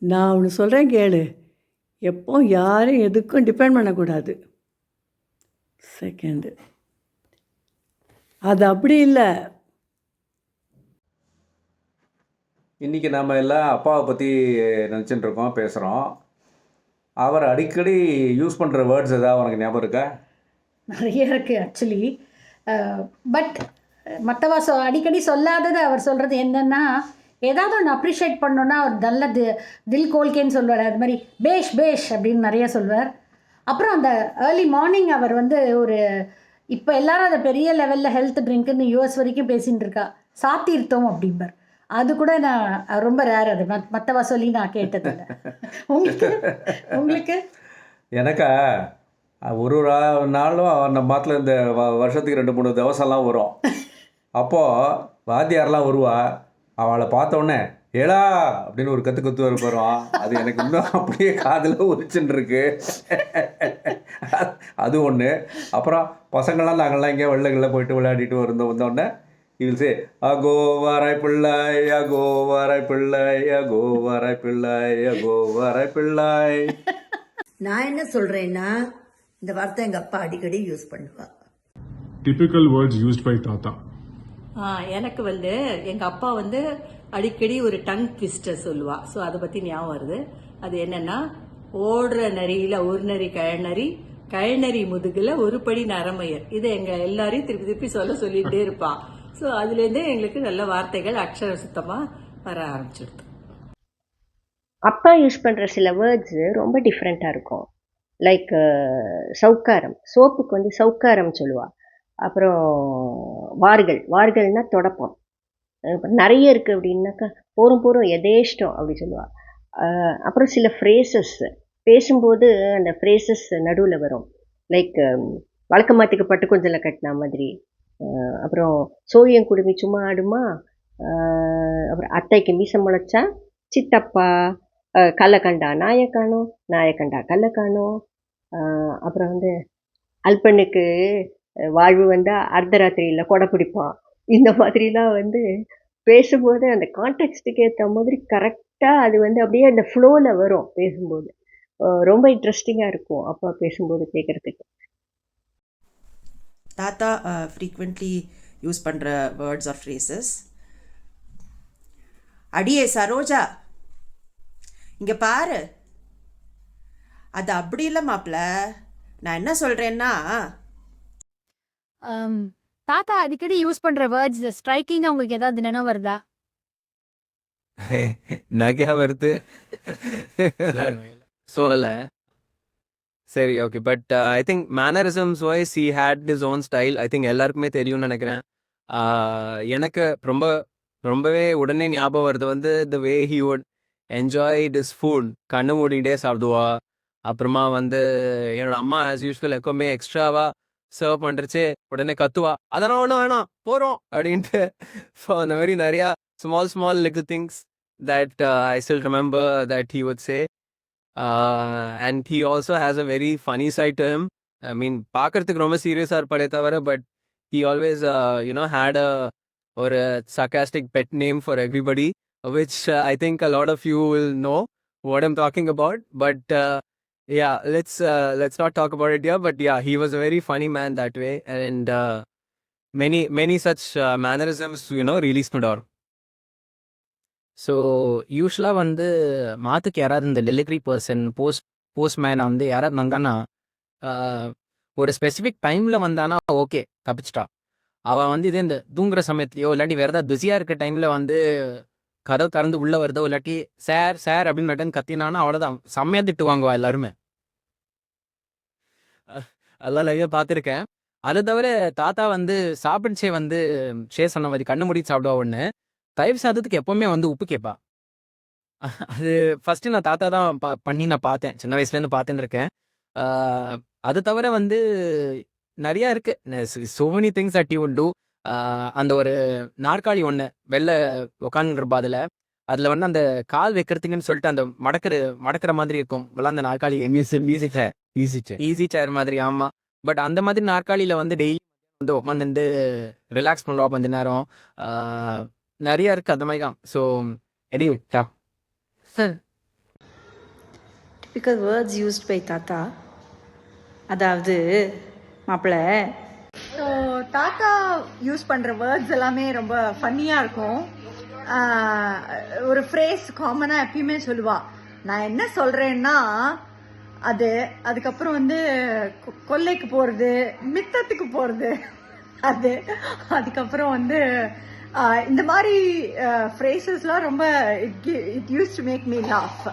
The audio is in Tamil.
நான் ஒன்று சொல்கிறேன் கேளு. எப்போ யாரும் எதுக்கும் டிபெண்ட் பண்ணக்கூடாது. செகண்டு அது அப்படி இல்லை. இன்றைக்கி நம்ம எல்லாம் அப்பாவை பற்றி நினச்சிட்டு இருக்கோம், பேசுகிறோம். அவர் அடிக்கடி யூஸ் பண்ணுற வேர்ட்ஸ் ஏதாவது உனக்கு ஞாபகம் இருக்கா? நிறைய இருக்குது ஆக்சுவலி. பட் மற்றவா அடிக்கடி சொல்லாதது அவர் சொல்கிறது என்னென்னா, ஏதாவது ஒன்று அப்ரிஷியேட் பண்ணோன்னா அவர் நல்ல தில் கோல்கேன்னு சொல்லுவார். அது மாதிரி பேஷ் பேஷ் அப்படின்னு நிறைய சொல்வார். அப்புறம் அந்த ஏர்லி மார்னிங் அவர் வந்து ஒரு இப்போ எல்லாரும் அதை பெரிய லெவலில் ஹெல்த் ட்ரிங்க்குன்னு யூஎஸ் வரைக்கும் பேசிகிட்டு இருக்கா, சாத்தீர்த்தம் அப்படிம்பார். அது கூட நான் ரொம்ப ரேர். அது மற்றவா சொல்லி நான் கேட்டதில்லை. உங்களுக்கு உங்களுக்கு எனக்கா ஒரு நாளும் நம்ம மாட்டில் இந்த வருஷத்துக்கு 2-3 தவசம்லாம் வரும். அப்போது வாத்தியாரெலாம் வருவா. அவளை பார்த்தோன்னே ஏடா அப்படின்னு ஒரு கற்று வருவான். அது எனக்கு இன்னும் அப்படியே காதில் உரிச்சுன்னு இருக்கு. அது ஒன்று. அப்புறம் பசங்கள்லாம் நாங்கள்லாம் இங்கே வெள்ளங்களில் போயிட்டு விளையாடிட்டு வந்தோடனே இவள் சே அகோ வாராய் பிள்ளாய், அகோ வாராய் பிள்ளாய், அகோ வாராய் பிள்ளாய், அகோ வாராய் பிள்ளாய். நான் என்ன சொல்றேன்னா, இந்த வார்த்தை எங்க அப்பா அடிக்கடி யூஸ் பண்ணுவா. டிபிக்கல் வேர்ட்ஸ் யூஸ்ட் பை தாத்தா. எனக்கு வந்து எங்கள் அப்பா வந்து அடிக்கடி ஒரு டங் ட்விஸ்டர் சொல்லுவா. ஸோ அதை பற்றி ஞாபகம் வருது. அது என்னன்னா, ஓடுற நரியில் ஒரு நரி கழநரி, கழநரி முதுகில் ஒரு படி நரமையர். இதை எங்கள் எல்லாரையும் திருப்பி திருப்பி சொல்லிகிட்டே இருப்பா. ஸோ அதுலேருந்தே எங்களுக்கு நல்ல வார்த்தைகள் அக்ஷர சுத்தமாக வர ஆரம்பிச்சிடுது. அப்பா யூஸ் பண்ணுற சில வேர்ட்ஸு ரொம்ப டிஃப்ரெண்ட்டாக இருக்கும். லைக் சவுக்காரம், சோப்புக்கு வந்து சவுக்காரம் சொல்லுவாள். அப்புறம் வார்கள்னா தொடப்பம். நிறைய இருக்குது அப்படின்னாக்கா போரும் எதேஷ்டம் அப்படி சொல்லுவாள். அப்புறம் சில ஃப்ரேசஸ் பேசும்போது அந்த ஃப்ரேசஸ் நடுவில் வரும். லைக் வழக்கமாத்துக்கு பட்டு கொஞ்சம் கட்டின மாதிரி. அப்புறம் சோழியம் குடுமி சும்மா ஆடுமா. அப்புறம் அத்தைக்கு மீசம் முளைச்சா சித்தப்பா, கல்லை கண்டா நாயை காணும், நாயை கண்டா கல்லை காணும். அப்புறம் வந்து அல்பனுக்கு வாழ்வு வந்தால் அர்த்தராத்திரியில் கொடை பிடிப்பான். இந்த மாதிரிலாம் வந்து பேசும்போது அந்த கான்டெக்ஸ்ட்டுக்கு ஏற்ற மாதிரி கரெக்டாக அது வந்து அப்படியே அந்த ஃப்ளோவில் வரும் பேசும்போது. ரொம்ப இன்ட்ரெஸ்டிங்காக இருக்கும் அப்பா பேசும்போது கேட்குறதுக்கு. தாத்தா ஃப்ரீக்வெண்ட்லி யூஸ் பண்ணுற வேர்ட்ஸ் ஆர் ஃப்ரேசஸ். அடியே சரோஜா, இங்கே பாரு, அது அப்படி இல்லை மாப்பிள்ள. நான் என்ன சொல்கிறேன்னா, தாத்தா அடிக்கடி யூஸ் பண்ற வேர்ட்ஸ் ஸ்ட்ரைக்கிங்கா உங்களுக்கு ஏதாவது நினைவு வருதா? நகையா வருது சொல்லல. சரி, okay. But I think mannerisms wise he had his own style. I think எல்லாருக்குமே தெரியும்னு நினைக்கிறேன். எனக்கு ரொம்பவே உடனே ஞாபகம் வருது வந்து the way he would enjoy this food. கண்ணு மூடிகிட்டே சாப்பிடுவா. அப்புறமா வந்து என்னோட அம்மா ஆஸ் யூஸ்வல் எப்பவுமே எக்ஸ்ட்ராவா சர்வ் பண்ணுறச்சே உடனே கத்துவா, அதெல்லாம் ஒன்றும் வேணாம் போகிறோம் அப்படின்ட்டு. ஸோ அந்த மாதிரி நிறையா small little things that I still remember that he would say. And he also has a very funny side to him. I mean பார்க்கறதுக்கு ரொம்ப சீரியஸாக இருப்பாரே தவிர, பட் ஹி ஆல்வேஸ் ஹேட் ஒரு sarcastic pet name for everybody, which I think a lot of you will know what I'm talking about. But yeah, let's not talk about it here. But yeah, he was a very funny man that way, and many such mannerisms really stood out. So யூஸ்வலாக வந்து மாற்றுக்கு யாராவது இந்த டெலிவரி பர்சன் போஸ்ட்மேனை வந்து யாராவது வந்தானா, ஒரு ஸ்பெசிஃபிக் டைமில் வந்தானா ஓகே தப்பிச்சிட்டா. அவள் வந்து இதே இந்த தூங்குற சமயத்துலையோ இல்லாட்டி வேறு ஏதாவது பிஸியாக இருக்க டைமில் வந்து கதவு திறந்து உள்ளே வருதோ இல்லாட்டி சார் அப்படின்னு ரிட்டன் கத்தினானா அவ்வளோதான், செம்மையாக திட்டு வாங்குவா எல்லாருமே. அதெல்லாம் நிறைய பார்த்துருக்கேன். அதை தவிர தாத்தா வந்து சாப்பிடுச்சே வந்து சொன்ன மாதிரி கண்ணு மூடி சாப்பிடுவா. ஒன்று தயிர் சாதத்துக்கு எப்போவுமே வந்து உப்பு கேட்பா. அது ஃபஸ்ட்டு நான் தாத்தா தான் பண்ணி நான் பார்த்தேன், சின்ன வயசுலேருந்து பார்த்துன்னு இருக்கேன். அது தவிர வந்து நிறையா இருக்குது. so many things that you would do. அந்த ஒரு நாற்காலி ஒன்று வெளில உட்காந்துருப்பா. அதில் வந்து அந்த கால் வைக்கிறதுக்குன்னு சொல்லிட்டு அந்த மடக்கிற மாதிரி இருக்கும் அந்த நாற்காலி. ஈஸி சேர் மாதிரி. ஆமாம். பட் அந்த மாதிரி நாற்காலியில் வந்து டெய்லி வந்து உட்காந்துட்டு ரிலாக்ஸ் பண்ணுவா கொஞ்ச நேரம். நிறையா இருக்குது அந்த மாதிரி தான். ஸோ எடி sir typical words used by தாத்தா. அதாவது மாப்பிள்ளை, ஸோ தாத்தா யூஸ் பண்ணுற வேர்ட்ஸ் எல்லாமே ரொம்ப ஃபன்னியாக இருக்கும். ஒரு ஃப்ரேஸ் காமனாக எப்பயுமே சொல்லுவா, நான் என்ன சொல்கிறேன்னா அதுக்கப்புறம் வந்து கொல்லைக்கு போகிறது, மித்தத்துக்கு போகிறது, அதுக்கப்புறம் வந்து இந்த மாதிரி ஃப்ரேசஸ்லாம் ரொம்ப it use to make me laugh.